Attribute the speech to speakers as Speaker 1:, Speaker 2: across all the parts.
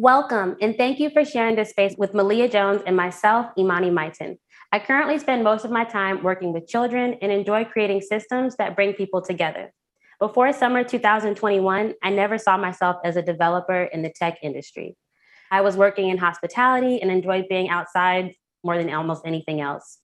Speaker 1: Welcome, and thank you for sharing this space with Malia Jones and myself, Imani Maitin. I currently spend most of my time working with children and enjoy creating systems that bring people together. Before summer 2021, I never saw myself as a developer in the tech industry. I was working in hospitality and enjoyed being outside more than almost anything else.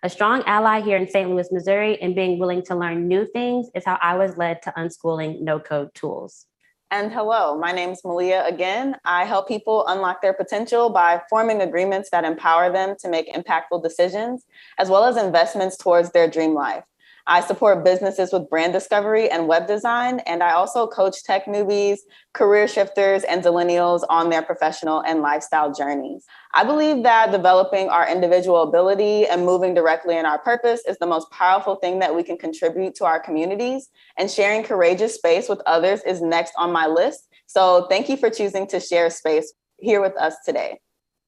Speaker 1: A strong ally here in St. Louis, Missouri, and being willing to learn new things is how I was led to unschooling no-code tools.
Speaker 2: And hello, my name is Malia again. I help people unlock their potential by forming agreements that empower them to make impactful decisions, as well as investments towards their dream life. I support businesses with brand discovery and web design, and I also coach tech newbies, career shifters, and millennials on their professional and lifestyle journeys. I believe that developing our individual ability and moving directly in our purpose is the most powerful thing that we can contribute to our communities, and sharing courageous space with others is next on my list. So thank you for choosing to share space here with us today.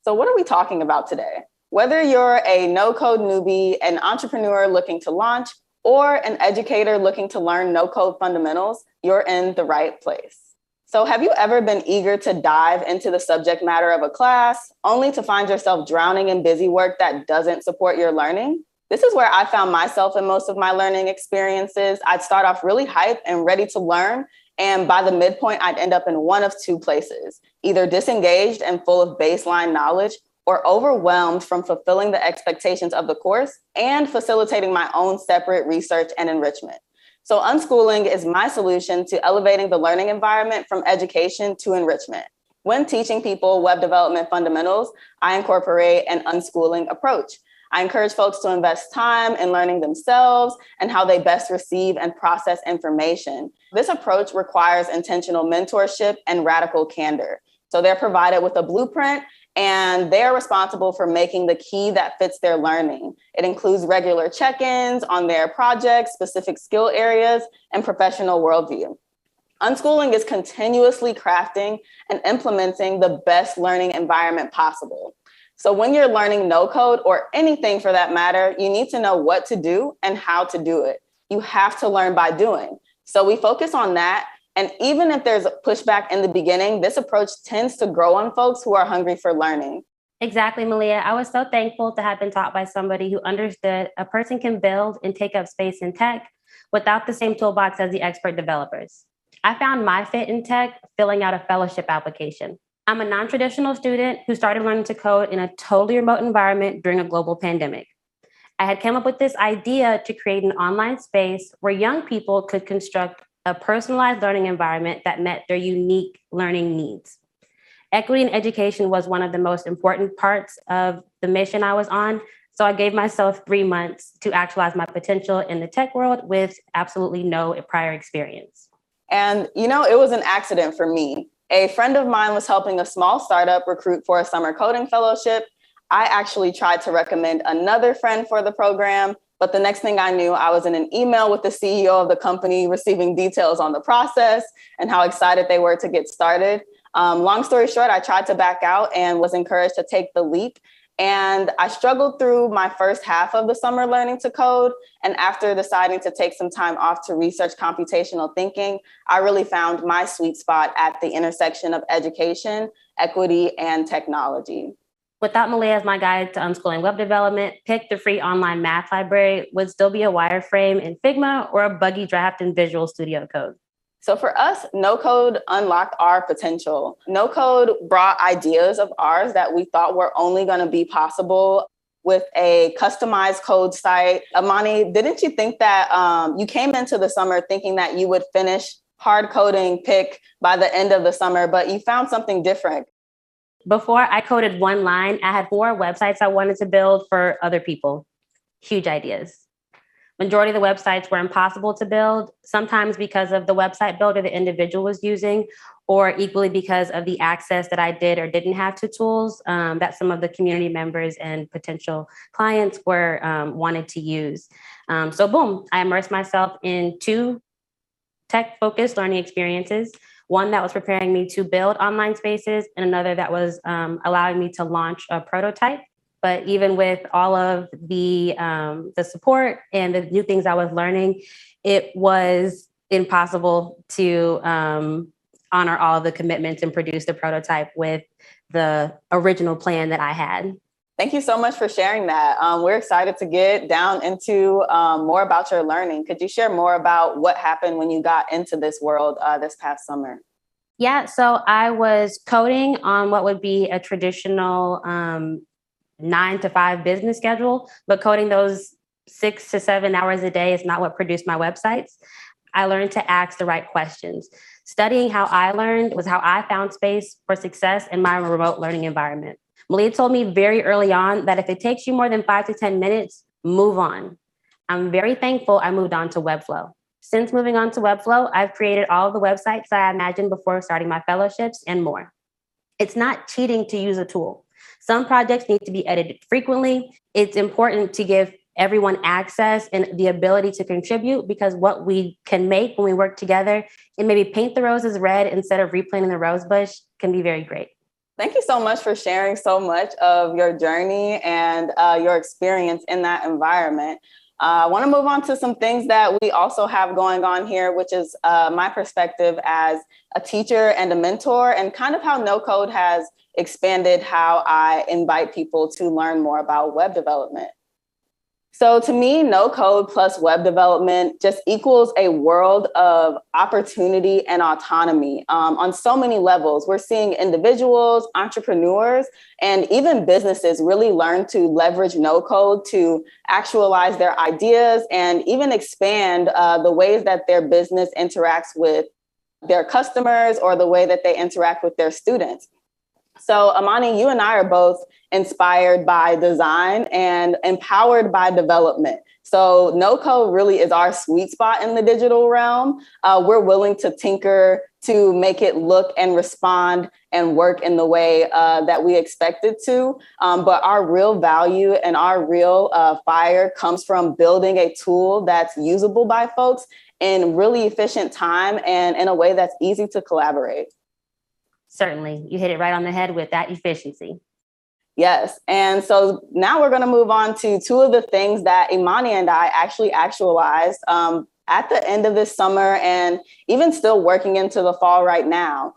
Speaker 2: So what are we talking about today? Whether you're a no-code newbie, an entrepreneur looking to launch, or an educator looking to learn no-code fundamentals, you're in the right place. So have you ever been eager to dive into the subject matter of a class, only to find yourself drowning in busy work that doesn't support your learning? This is where I found myself in most of my learning experiences. I'd start off really hyped and ready to learn, and by the midpoint, I'd end up in one of two places, either disengaged and full of baseline knowledge, or overwhelmed from fulfilling the expectations of the course and facilitating my own separate research and enrichment. So unschooling is my solution to elevating the learning environment from education to enrichment. When teaching people web development fundamentals, I incorporate an unschooling approach. I encourage folks to invest time in learning themselves and how they best receive and process information. This approach requires intentional mentorship and radical candor. So they're provided with a blueprint, and they're responsible for making the key that fits their learning. It includes regular check-ins on their projects, specific skill areas, and professional worldview. Unschooling is continuously crafting and implementing the best learning environment possible. So when you're learning no code or anything for that matter, you need to know what to do and how to do it. You have to learn by doing. So we focus on that. And even if there's pushback in the beginning, this approach tends to grow on folks who are hungry for learning.
Speaker 1: Exactly, Malia. I was so thankful to have been taught by somebody who understood a person can build and take up space in tech without the same toolbox as the expert developers. I found my fit in tech filling out a fellowship application. I'm a non-traditional student who started learning to code in a totally remote environment during a global pandemic. I had come up with this idea to create an online space where young people could construct a personalized learning environment that met their unique learning needs. Equity in education was one of the most important parts of the mission I was on, so I gave myself 3 months to actualize my potential in the tech world with absolutely no prior experience.
Speaker 2: And, it was an accident for me. A friend of mine was helping a small startup recruit for a summer coding fellowship. I actually tried to recommend another friend for the program, but the next thing I knew, I was in an email with the CEO of the company receiving details on the process and how excited they were to get started. Long story short, I tried to back out and was encouraged to take the leap. And I struggled through my first half of the summer learning to code. And after deciding to take some time off to research computational thinking, I really found my sweet spot at the intersection of education, equity, and technology.
Speaker 1: Without Malia as my guide to unschooling web development, pick the free online math library would still be a wireframe in Figma or a buggy draft in Visual Studio Code.
Speaker 2: So for us, no code unlocked our potential. No code brought ideas of ours that we thought were only going to be possible with a customized code site. Imani, didn't you think that you came into the summer thinking that you would finish hard coding pick by the end of the summer, but you found something different?
Speaker 1: Before I coded one line, I had 4 websites I wanted to build for other people. Huge ideas. Majority of the websites were impossible to build, sometimes because of the website builder the individual was using, or equally because of the access that I did or didn't have to tools that some of the community members and potential clients were wanted to use. So boom, I immersed myself in 2 tech-focused learning experiences. One that was preparing me to build online spaces, and another that was allowing me to launch a prototype. But even with all of the support and the new things I was learning, it was impossible to honor all the commitments and produce the prototype with the original plan that I had.
Speaker 2: Thank you so much for sharing that. We're excited to get down into more about your learning. Could you share more about what happened when you got into this world this past summer?
Speaker 1: Yeah, so I was coding on what would be a traditional 9 to 5 business schedule, but coding those 6 to 7 hours a day is not what produced my websites. I learned to ask the right questions. Studying how I learned was how I found space for success in my remote learning environment. Malia told me very early on that if it takes you more than 5 to 10 minutes, move on. I'm very thankful I moved on to Webflow. Since moving on to Webflow, I've created all of the websites that I imagined before starting my fellowships and more. It's not cheating to use a tool. Some projects need to be edited frequently. It's important to give everyone access and the ability to contribute, because what we can make when we work together and maybe paint the roses red instead of replanting the rose bush can be very great.
Speaker 2: Thank you so much for sharing so much of your journey and your experience in that environment. I want to move on to some things that we also have going on here, which is my perspective as a teacher and a mentor, and kind of how No Code has expanded how I invite people to learn more about web development. So to me, no code plus web development just equals a world of opportunity and autonomy on so many levels. We're seeing individuals, entrepreneurs, and even businesses really learn to leverage no code to actualize their ideas and even expand the ways that their business interacts with their customers or the way that they interact with their students. So Amani, you and I are both inspired by design and empowered by development. So no code really is our sweet spot in the digital realm. We're willing to tinker to make it look and respond and work in the way that we expect it to. But our real value and our real fire comes from building a tool that's usable by folks in really efficient time and in a way that's easy to collaborate.
Speaker 1: Certainly. You hit it right on the head with that efficiency.
Speaker 2: Yes. And so now we're going to move on to two of the things that Imani and I actually actualized at the end of this summer and even still working into the fall right now.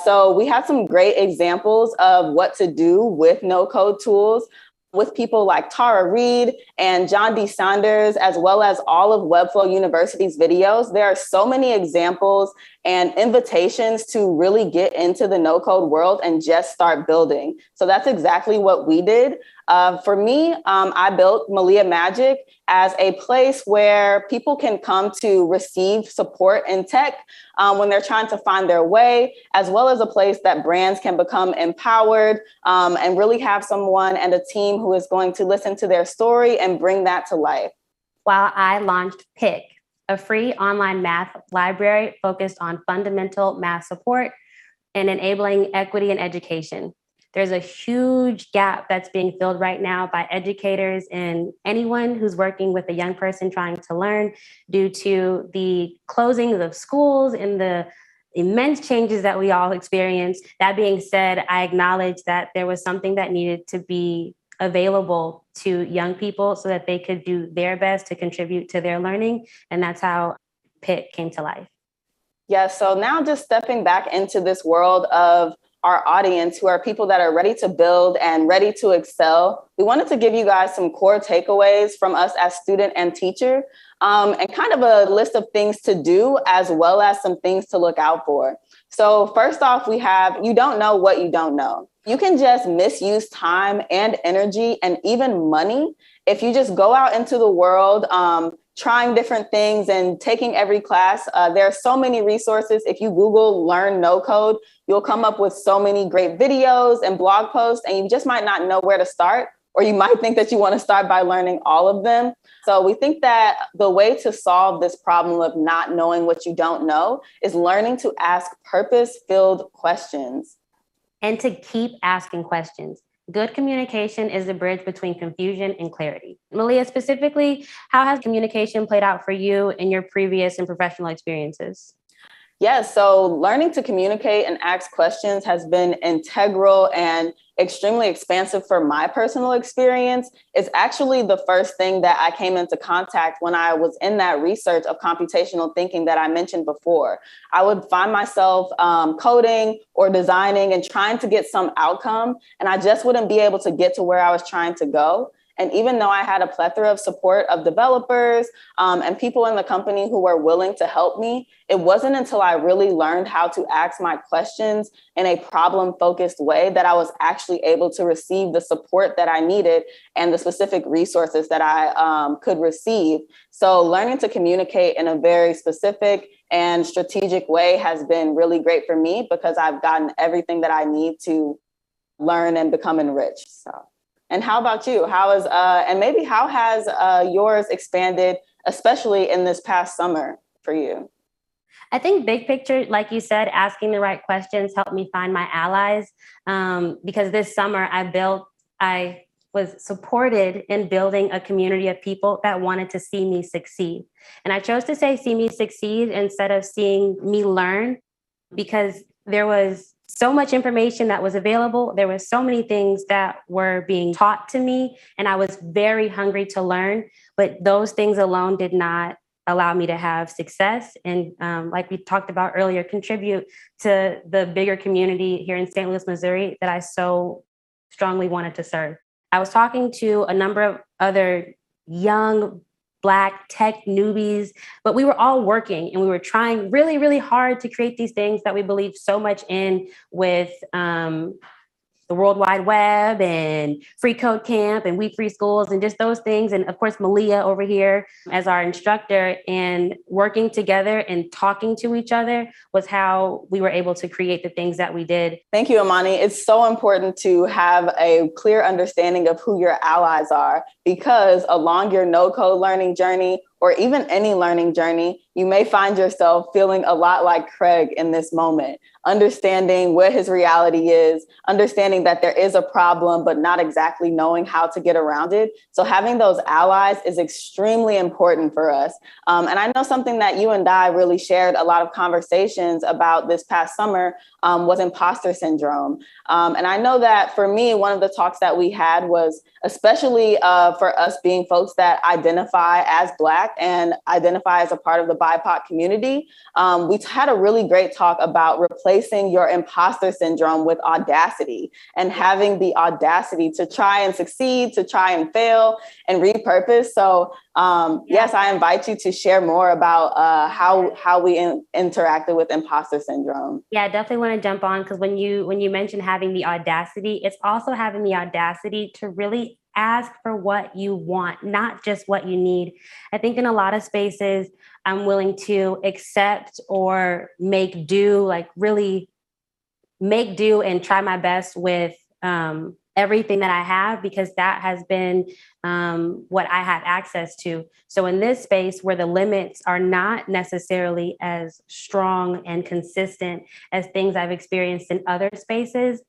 Speaker 2: So we have some great examples of what to do with no code tools with people like Tara Reid and John D. Sanders, as well as all of Webflow University's videos. There are so many examples and invitations to really get into the no-code world and just start building. So that's exactly what we did. For me, I built Malia Magic as a place where people can come to receive support in tech when they're trying to find their way, as well as a place that brands can become empowered and really have someone and a team who is going to listen to their story and bring that to life.
Speaker 1: While I launched Pick, a free online math library focused on fundamental math support and enabling equity in education. There's a huge gap that's being filled right now by educators and anyone who's working with a young person trying to learn due to the closing of schools and the immense changes that we all experience. That being said, I acknowledge that there was something that needed to be available to young people so that they could do their best to contribute to their learning. And that's how Pick came to life.
Speaker 2: Yeah, so now just stepping back into this world of our audience, who are people that are ready to build and ready to excel, we wanted to give you guys some core takeaways from us as student and teacher, and kind of a list of things to do, as well as some things to look out for. So first off, we have, you don't know what you don't know. You can just misuse time and energy and even money if you just go out into the world, trying different things and taking every class. There are so many resources. If you Google learn no code, you'll come up with so many great videos and blog posts, and you just might not know where to start, or you might think that you want to start by learning all of them. So we think that the way to solve this problem of not knowing what you don't know is learning to ask purpose-filled questions.
Speaker 1: And to keep asking questions. Good communication is the bridge between confusion and clarity. Malia, specifically, how has communication played out for you in your previous and professional experiences?
Speaker 2: Yes, so learning to communicate and ask questions has been integral and extremely expansive for my personal experience. It's actually the first thing that I came into contact when I was in that research of computational thinking that I mentioned before. I would find myself coding or designing and trying to get some outcome, and I just wouldn't be able to get to where I was trying to go. And even though I had a plethora of support of developers and people in the company who were willing to help me, it wasn't until I really learned how to ask my questions in a problem-focused way that I was actually able to receive the support that I needed and the specific resources that I could receive. So learning to communicate in a very specific and strategic way has been really great for me because I've gotten everything that I need to learn and become enriched. So. And how about you? How has yours expanded, especially in this past summer for you?
Speaker 1: I think big picture, like you said, asking the right questions helped me find my allies. Because this summer I was supported in building a community of people that wanted to see me succeed. And I chose to say see me succeed instead of seeing me learn, because there was so much information that was available. There were so many things that were being taught to me, and I was very hungry to learn. But those things alone did not allow me to have success. And like we talked about earlier, contribute to the bigger community here in St. Louis, Missouri that I so strongly wanted to serve. I was talking to a number of other young Black tech newbies, but we were all working and we were trying really, really hard to create these things that we believe so much in with the World Wide Web and Free Code Camp and We Free Schools and just those things. And of course, Malia over here as our instructor, and working together and talking to each other was how we were able to create the things that we did.
Speaker 2: Thank you, Amani. It's so important to have a clear understanding of who your allies are, because along your no-code learning journey, or even any learning journey, you may find yourself feeling a lot like Craig in this moment, understanding what his reality is, understanding that there is a problem, but not exactly knowing how to get around it. So having those allies is extremely important for us. And I know something that you and I really shared a lot of conversations about this past summer was imposter syndrome. And I know that for me, one of the talks that we had was especially for us being folks that identify as Black and identify as a part of the BIPOC community. We had a really great talk about replacing your imposter syndrome with audacity and having the audacity to try and succeed, to try and fail and repurpose. So yes, I invite you to share more about how we interacted with imposter syndrome.
Speaker 1: Yeah, I definitely want to jump on, because when you mentioned having the audacity, it's also having the audacity to really ask for what you want, not just what you need. I think in a lot of spaces, I'm willing to accept or make do, like really make do and try my best with everything that I have, because that has been what I have access to. So in this space where the limits are not necessarily as strong and consistent as things I've experienced in other spaces,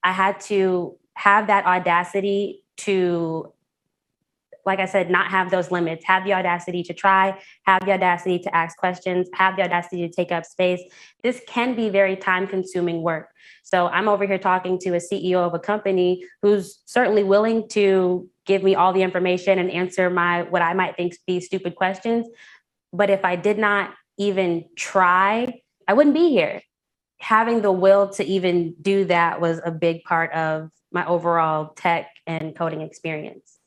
Speaker 1: I had to have that audacity to, like I said, not have those limits, have the audacity to try, have the audacity to ask questions, have the audacity to take up space. This can be very time-consuming work. So I'm over here talking to a CEO of a company who's certainly willing to give me all the information and answer what I might think be stupid questions. But if I did not even try, I wouldn't be here. Having the will to even do that was a big part of my overall tech and coding experience.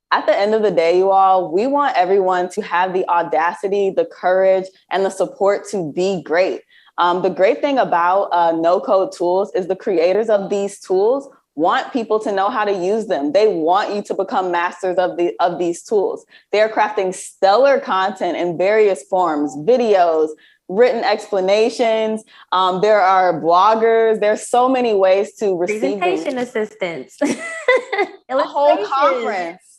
Speaker 2: At the end of the day, you all, we want everyone to have the audacity, the courage, and the support to be great. The great thing about no-code tools is the creators of these tools want people to know how to use them. They want you to become masters of these tools. They're crafting stellar content in various forms, videos, written explanations. There are bloggers. There's so many ways to receive
Speaker 1: presentation assistants.
Speaker 2: A whole conference.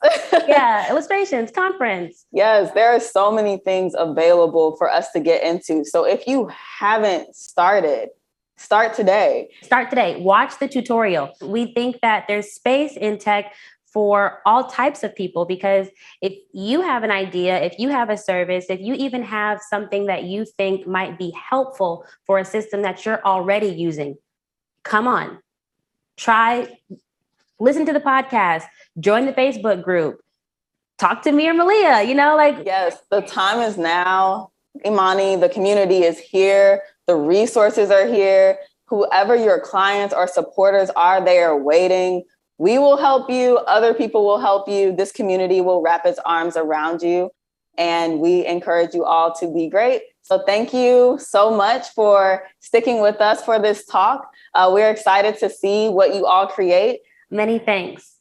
Speaker 1: Yeah, illustrations, conference.
Speaker 2: Yes, there are so many things available for us to get into. So if you haven't started, start today.
Speaker 1: Start today. Watch the tutorial. We think that there's space in tech for all types of people, because if you have an idea, if you have a service, if you even have something that you think might be helpful for a system that you're already using, come on, try, listen to the podcast, join the Facebook group, talk to me or Malia,
Speaker 2: Yes, the time is now. Imani, the community is here. The resources are here. Whoever your clients or supporters are, they are waiting. We will help you. Other people will help you. This community will wrap its arms around you. And we encourage you all to be great. So thank you so much for sticking with us for this talk. We're excited to see what you all create.
Speaker 1: Many thanks.